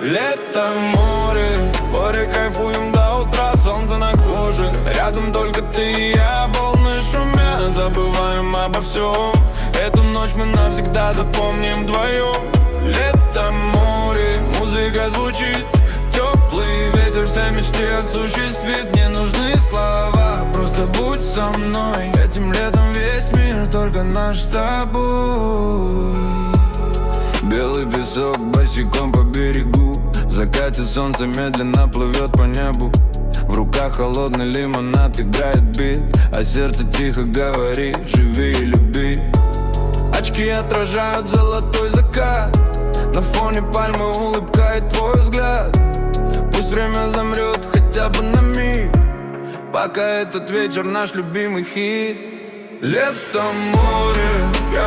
Лето, море, кайфуем до утра, солнце на коже. Рядом только ты и я, волны шумят, забываем обо всем. Эту ночь мы навсегда запомним вдвоем. Лето, море, музыка звучит, теплый ветер все мечты осуществит. Не нужны слова, просто будь со мной. Этим летом весь мир только наш с тобой. Белый песок босиком по берегу, в закате солнце медленно плывет по небу. В руках холодный лимонад, играет бит, а сердце тихо говорит: живи и люби. Очки отражают золотой закат, на фоне пальмы улыбка и твой взгляд. Пусть время замрет хотя бы на миг, пока этот вечер наш любимый хит. Лето, море,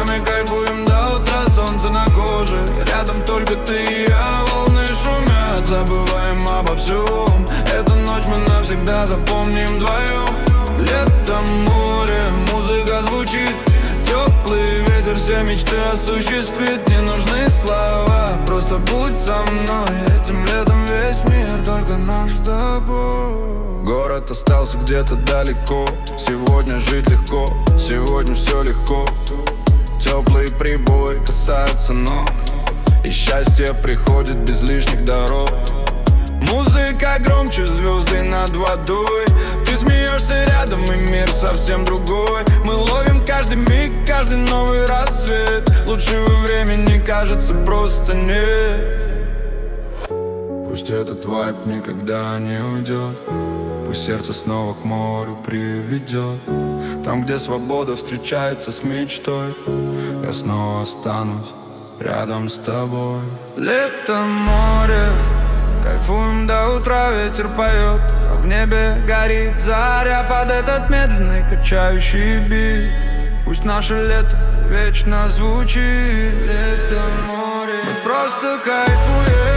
мы кайфуем до утра, солнце на коже. Рядом только ты и я, волны шумят, забываем обо всем. Эту ночь мы навсегда запомним вдвоем. Лето, море, музыка звучит, теплый ветер все мечты осуществит. Не нужны слова, просто будь со мной. Этим летом весь мир только наш с тобой. Город остался где-то далеко, сегодня жить легко, сегодня все легко. Теплый прибой касается ног, и счастье приходит без лишних дорог. Музыка громче, звезды над водой. Ты смеешься рядом, и мир совсем другой. Мы ловим каждый миг, каждый новый рассвет. Лучшего времени, кажется, просто нет. Пусть этот вайб никогда не уйдет, пусть сердце снова к морю приведет. Там, где свобода встречается с мечтой, я снова останусь рядом с тобой. Лето, море, кайфуем до утра, ветер поет, а в небе горит заря под этот медленный качающий бит. Пусть наше лето вечно звучит. Лето, море, мы просто кайфуем.